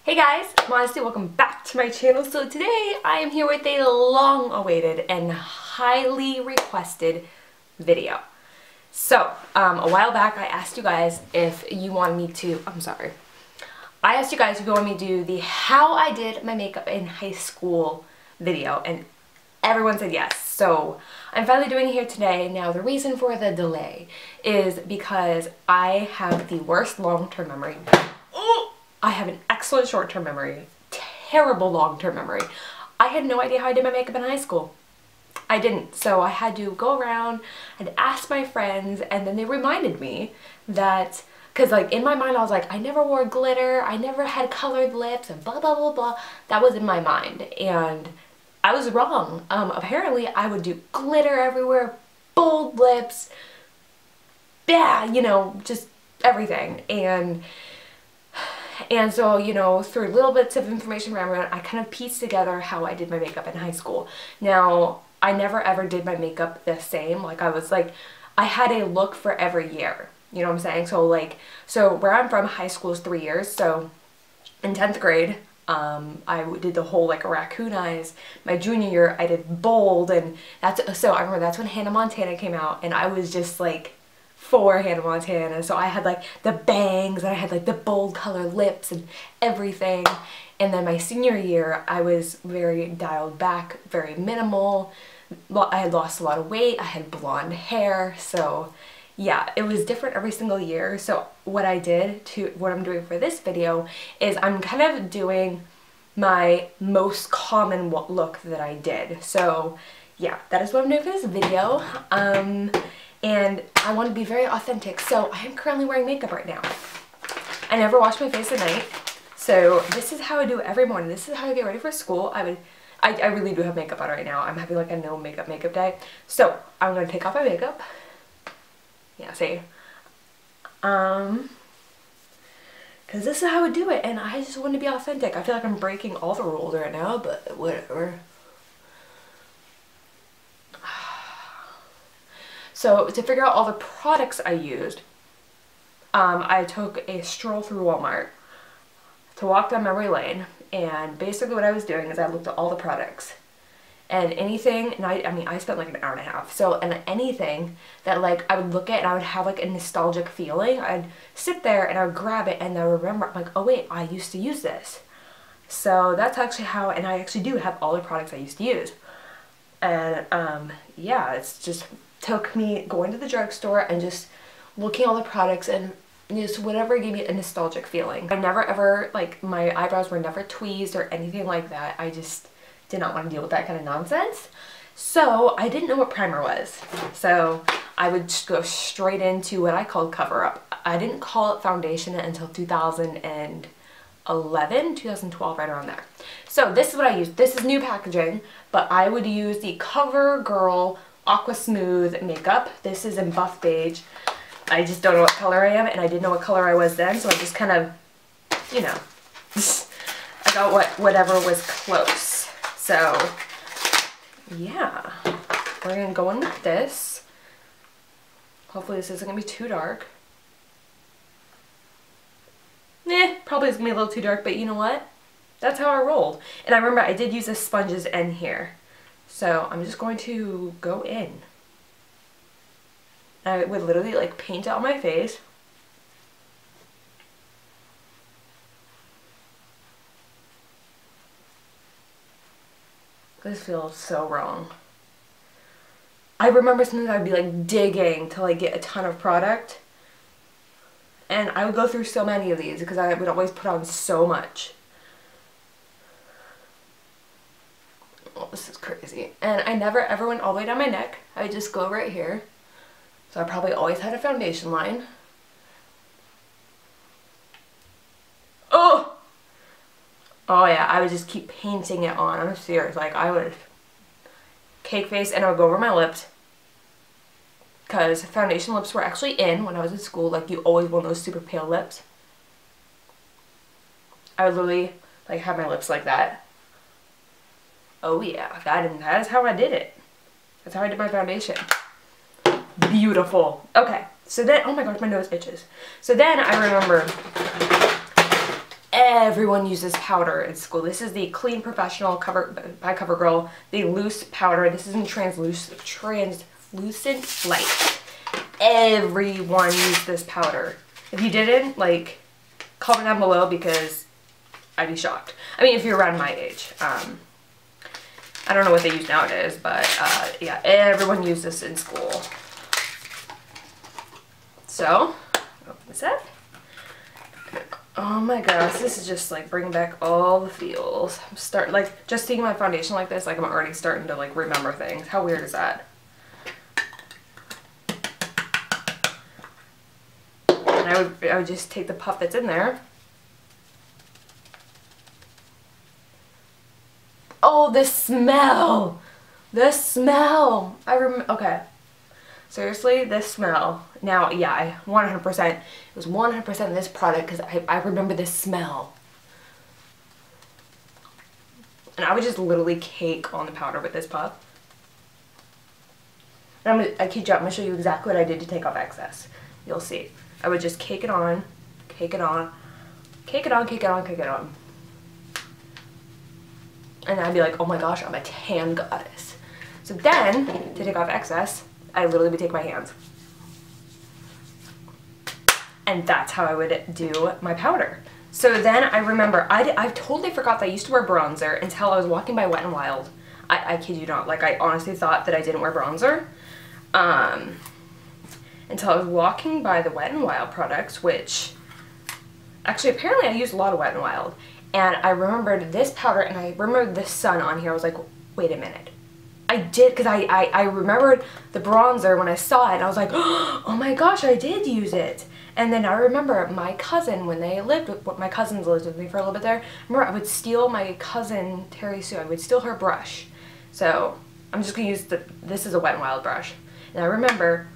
Hey guys, Modesty, welcome back to my channel. So today I am here with a long-awaited and highly requested video. So, a while back I asked you guys if you wanted me to, I asked you guys if you wanted me to do the how I did my makeup in high school video, and everyone said yes. So I'm finally doing it here today. Now the reason for the delay is because I have the worst long-term memory. I have an excellent short-term memory, terrible long-term memory. I had no idea how I did my makeup in high school. I didn't. So I had to go around and ask my friends, and then they reminded me that, because like in my mind I was like, I never wore glitter, I never had colored lips, and blah blah blah blah. That was in my mind, and I was wrong. Apparently I would do glitter everywhere, bold lips, yeah, you know, just everything. And so, you know, through little bits of information around, I kind of pieced together how I did my makeup in high school. Now, I never ever did my makeup the same. Like, I had a look for every year. You know what I'm saying? So where I'm from, high school is 3 years. So in 10th grade, I did the whole like raccoon eyes. My junior year, I did bold, and so I remember that's when Hannah Montana came out, and I was just like for Hannah Montana. So I had like the bangs, and I had like the bold color lips and everything. And then my senior year, I was very dialed back, very minimal. I had lost a lot of weight, I had blonde hair, so yeah, it was different every single year. So what I'm doing for this video is I'm kind of doing my most common look that I did. So yeah, that is what I'm doing for this video. And I want to be very authentic, so I am currently wearing makeup right now. I never wash my face at night, so this is how I do it every morning. This is how I get ready for school. I really do have makeup on right now. I'm having like a no makeup day. So I'm going to take off my makeup. Yeah, see? Because this is how I do it, and I just want to be authentic. I feel like I'm breaking all the rules right now, but whatever. So to figure out all the products I used, I took a stroll through Walmart to walk down memory lane, and basically what I was doing is I looked at all the products and anything, and I spent like an hour and a half. So, and anything that like I would look at and I would have like a nostalgic feeling, I'd sit there and I would grab it and I would remember, I'm like, oh wait, I used to use this. So that's actually how, and I actually do have all the products I used to use. And yeah, it's just took me going to the drugstore and just looking at all the products and just whatever gave me a nostalgic feeling. I never ever, like, my eyebrows were never tweezed or anything like that. I just did not want to deal with that kind of nonsense. So I didn't know what primer was. So I would just go straight into what I called cover up. I didn't call it foundation until 2011, 2012, right around there. So this is what I used. This is new packaging, but I would use the CoverGirl Aqua Smooth makeup. This is in buff beige. I just don't know what color I am, and I didn't know what color I was then, so I just kind of, you know, I got whatever was close. So yeah, we're gonna go in with this. Hopefully this isn't gonna be too dark. Probably is gonna be a little too dark, but you know what? That's how I rolled. And I remember I did use the sponges in here. So I'm just going to go in. I would literally like paint it on my face. This feels so wrong. I remember sometimes I'd be like digging to like get a ton of product. And I would go through so many of these because I would always put on so much. Oh, this is crazy. And I never ever went all the way down my neck. I would just go right here. So I probably always had a foundation line. Oh! Oh yeah, I would just keep painting it on. I'm serious. Like, I would cake face, and I would go over my lips. Because foundation lips were actually in when I was in school. Like, you always want those super pale lips. I would literally like have my lips like that. Oh yeah, that is how I did it. That's how I did my foundation. Beautiful. Okay, so then, oh my gosh, my nose itches. So then I remember Everyone uses powder in school. This is the Clean Professional by CoverGirl, the loose powder. This is in translucent light. Everyone used this powder. If you didn't, like, comment down below because I'd be shocked. I mean, if you're around my age. I don't know what they use nowadays, but yeah, everyone used this in school. So, open this up. Oh my gosh, this is just like bringing back all the feels. I'm starting, like, just seeing my foundation like this, like I'm already starting to like remember things. How weird is that? And I would just take the puff that's in there. Oh, the smell! The smell! Okay. Seriously, this smell. Now, yeah, 100%. It was 100% this product because I remember this smell. And I would just literally cake on the powder with this puff. And I kid you, I'm going to show you exactly what I did to take off excess. You'll see. I would just cake it on, cake it on, cake it on, cake it on, cake it on. And I'd be like, oh my gosh, I'm a tan goddess. So then, to take off excess, I literally would take my hands. And that's how I would do my powder. So then I remember, I totally forgot that I used to wear bronzer until I was walking by Wet n Wild. I kid you not, like I honestly thought that I didn't wear bronzer. Until I was walking by the Wet n Wild products, which, actually apparently I used a lot of Wet n Wild. And I remembered this powder and I remembered the sun on here. I was like, wait a minute. I did, because I remembered the bronzer when I saw it, and I was like, oh my gosh, I did use it. And then I remember my cousin, when they lived with, my cousins lived with me for a little bit there, remember I would steal my cousin, Terry Sue, I would steal her brush. So I'm just going to use this is a Wet n Wild brush. And I remember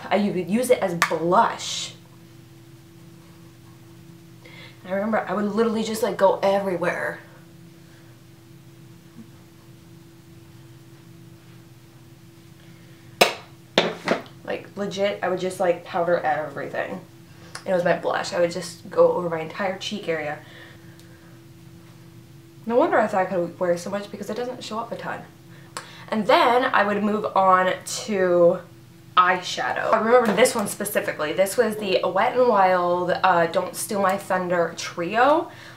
I would use it as blush. And I remember I would literally just like go everywhere. Like legit, I would just like powder everything. It was my blush. I would just go over my entire cheek area. No wonder I thought I could wear so much because it doesn't show up a ton. And then I would move on to eyeshadow. I remember this one specifically. This was the Wet n Wild Don't Steal My Thunder Trio.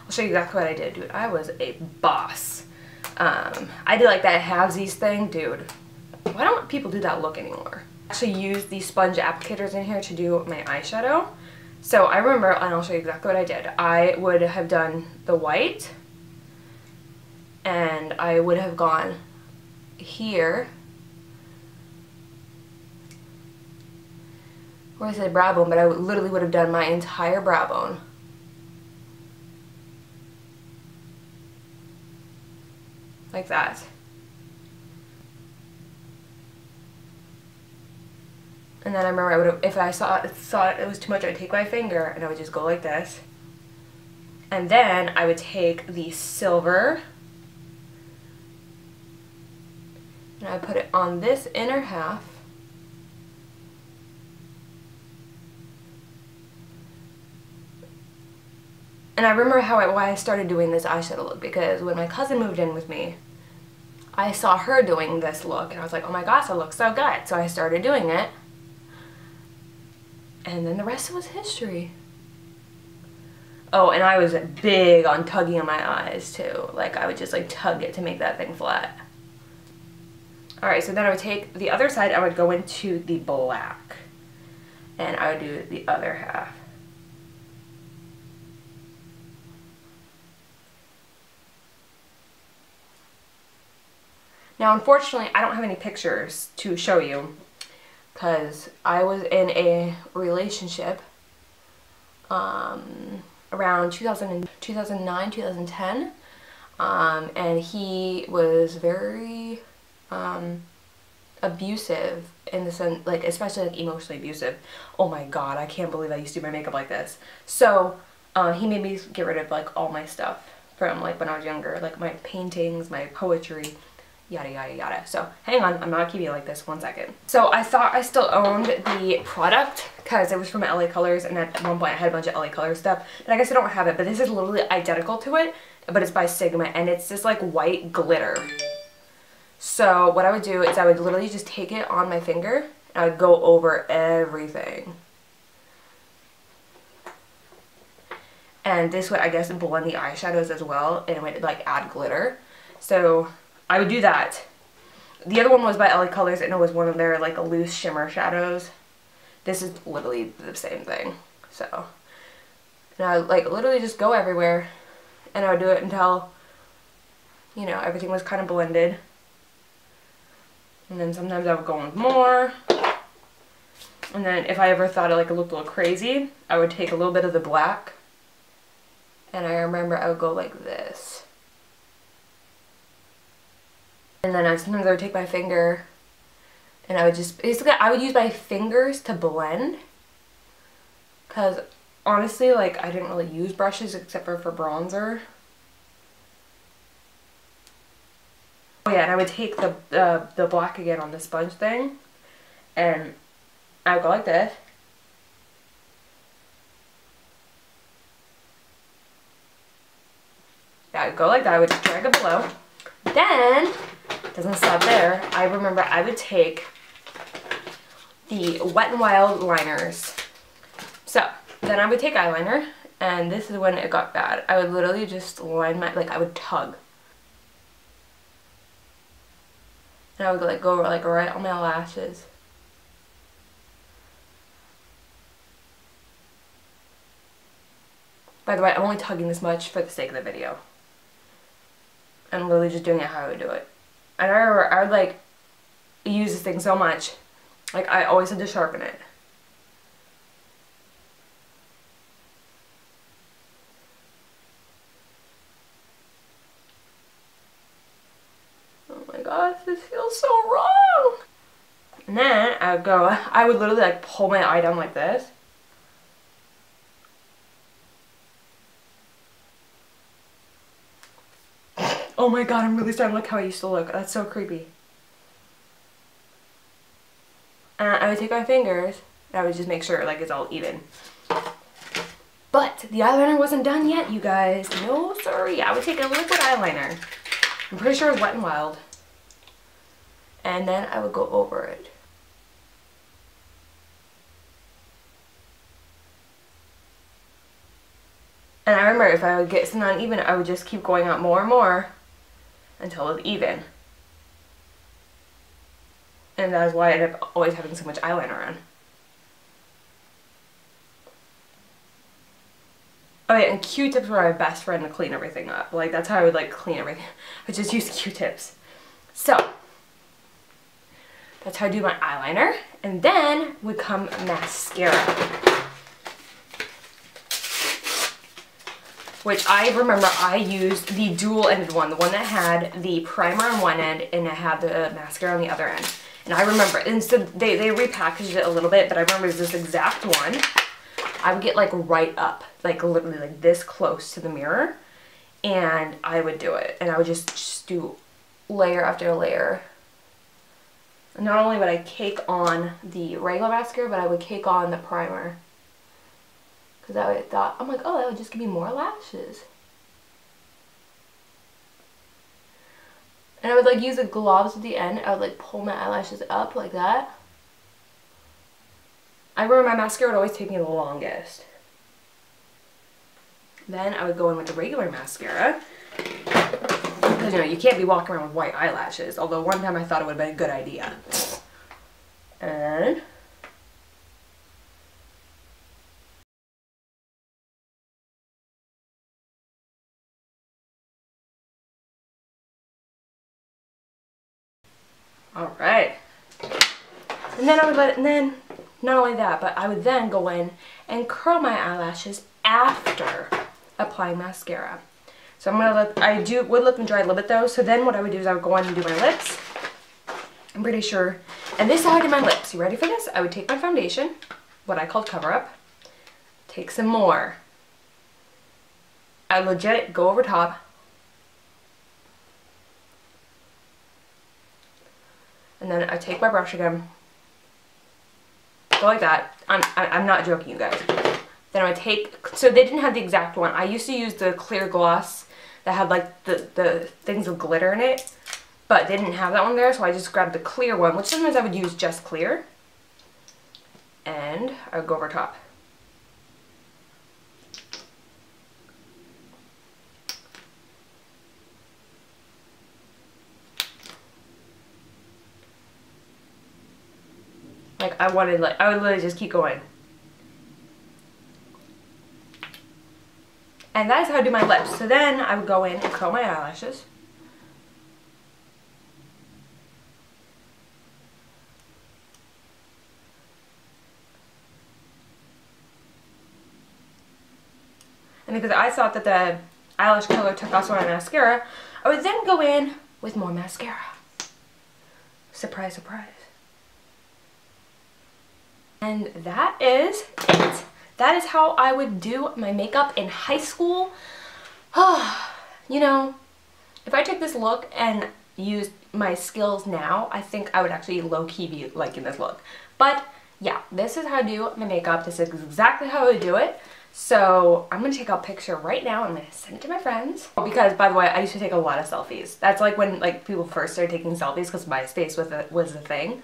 I'll show you exactly what I did, dude. I was a boss. I did like that halvesies thing, dude. Why don't people do that look anymore? I actually used these sponge applicators in here to do my eyeshadow. So I remember, and I'll show you exactly what I did. I would have done the white, and I would have gone here. Where I said brow bone, but I literally would have done my entire brow bone. Like that. And then I remember I would have, if I saw it was too much, I would take my finger and I would just go like this. And then I would take the silver and I put it on this inner half. And I remember why I started doing this eyeshadow look, because when my cousin moved in with me, I saw her doing this look and I was like, oh my gosh, that looks so good. So I started doing it. And then the rest was history. Oh, and I was big on tugging on my eyes too. Like I would just like tug it to make that thing flat. Alright, so then I would take the other side, I would go into the black. And I would do the other half. Now unfortunately I don't have any pictures to show you because I was in a relationship around 2009, 2010 and he was very abusive in the sense, like especially like emotionally abusive. Oh my god, I can't believe I used to do my makeup like this. So he made me get rid of like all my stuff from like when I was younger, like my paintings, my poetry. yada yada yada. So hang on, I'm not keeping it like this, 1 second. So I thought I still owned the product because it was from LA Colors, and at one point I had a bunch of LA Colors stuff, but I guess I don't have it. But this is literally identical to it, but it's by Sigma, and it's this like white glitter. So what I would do is I would literally just take it on my finger and I would go over everything. And this would, I guess, blend the eyeshadows as well, and it would like add glitter. So I would do that. The other one was by LA Colors, and it was one of their like loose shimmer shadows. This is literally the same thing. So, and I would like literally just go everywhere, and I would do it until, you know, everything was kind of blended. And then sometimes I would go in with more. And then if I ever thought it like it looked a little crazy, I would take a little bit of the black. And I remember I would go like this. And then sometimes I would take my finger and I would just, basically I would use my fingers to blend. Because honestly, like I didn't really use brushes except for bronzer. Oh yeah, and I would take the black again on the sponge thing. And I would go like this. I would go like that, I would just drag it below. Then, doesn't stop there, I remember I would take the Wet n Wild liners. So, then I would take eyeliner, and this is when it got bad. I would literally just line my, like I would tug. And I would like go like right on my lashes. By the way, I'm only tugging this much for the sake of the video. I'm literally just doing it how I would do it. And I remember I would like use this thing so much. Like I always had to sharpen it. Oh my gosh, this feels so wrong. And then I would literally like pull my eye down like this. Oh my god, I'm really starting to look how I used to look. That's so creepy. And I would take my fingers and I would just make sure like it's all even. But the eyeliner wasn't done yet, you guys. No, sorry. I would take a liquid eyeliner. I'm pretty sure it was Wet n Wild. And then I would go over it. And I remember if I would get something uneven, I would just keep going out more and more until it was even. And that is why I ended up always having so much eyeliner on. Oh yeah, and Q-tips were my best friend to clean everything up. Like that's how I would like clean everything. I would just use Q-tips. So, that's how I do my eyeliner. And then would come mascara. Which I remember I used the dual-ended one, the one that had the primer on one end and it had the mascara on the other end. And I remember, and so they repackaged it a little bit, but I remember it was this exact one. I would get like right up, like literally like this close to the mirror, and I would do it. And I would just do layer after layer. And not only would I cake on the regular mascara, but I would cake on the primer. Because I thought, I'm like, oh, that would just give me more lashes. And I would like use the globs at the end. I would like pull my eyelashes up like that. I remember my mascara would always take me the longest. Then I would go in with the regular mascara. Because, you know, you can't be walking around with white eyelashes. Although one time I thought it would have been a good idea. And alright. And then I would let it, and then, not only that, but I would then go in and curl my eyelashes after applying mascara. So I'm gonna would let them dry a little bit though, so then what I would do is I would go in and do my lips. I'm pretty sure, and this is how I did my lips. You ready for this? I would take my foundation, what I called cover up, take some more. I legit go over top. And then I take my brush again. Go like that. I'm not joking, you guys. Then I take, so they didn't have the exact one. I used to use the clear gloss that had like the things with glitter in it, but they didn't have that one there, so I just grabbed the clear one, which sometimes I would use just clear. And I would go over top. Like I would literally just keep going. And that is how I do my lips. So then I would go in and curl my eyelashes. And because I thought that the eyelash color took off some of my mascara, I would then go in with more mascara. Surprise, surprise. And that is it. That is how I would do my makeup in high school. You know, if I took this look and used my skills now, I think I would actually low-key be liking this look. But yeah, this is how I do my makeup. This is exactly how I would do it. So I'm going to take a picture right now. I'm going to send it to my friends. Because, by the way, I used to take a lot of selfies. That's like when people first started taking selfies because MySpace was a thing.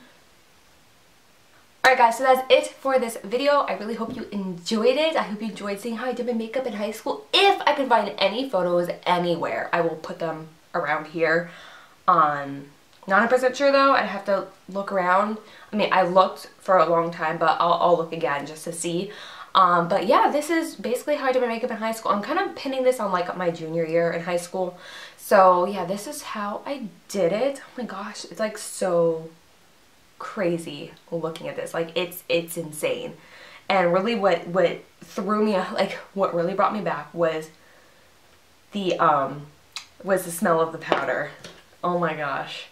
Alright guys, so that's it for this video. I really hope you enjoyed it. I hope you enjoyed seeing how I did my makeup in high school. If I can find any photos anywhere, I will put them around here. Not 100% sure though. I'd have to look around. I mean, I looked for a long time, but I'll look again just to see. But yeah, this is basically how I did my makeup in high school. I'm kind of pinning this on like my junior year in high school. So yeah, this is how I did it. Oh my gosh, it's like so crazy looking at this. Like it's insane. And really what threw me, like what really brought me back was the smell of the powder. Oh my gosh.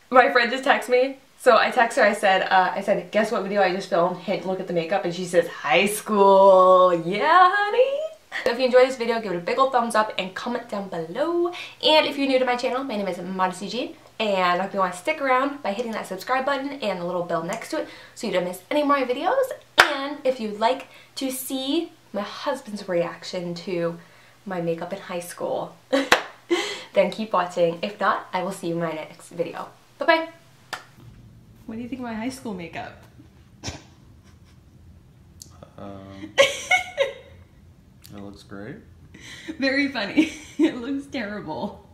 My friend just texted me. So I texted her, I said, guess what video I just filmed? Hint, look at the makeup. And she says, high school. Yeah, honey. So if you enjoyed this video, give it a big old thumbs up and comment down below. And if you're new to my channel, my name is Modesty, and I hope you want to stick around by hitting that subscribe button and the little bell next to it so you don't miss any more videos. And if you'd like to see my husband's reaction to my makeup in high school, then keep watching. If not, I will see you in my next video. Bye-bye. What do you think of my high school makeup? It looks great. Very funny. It looks terrible.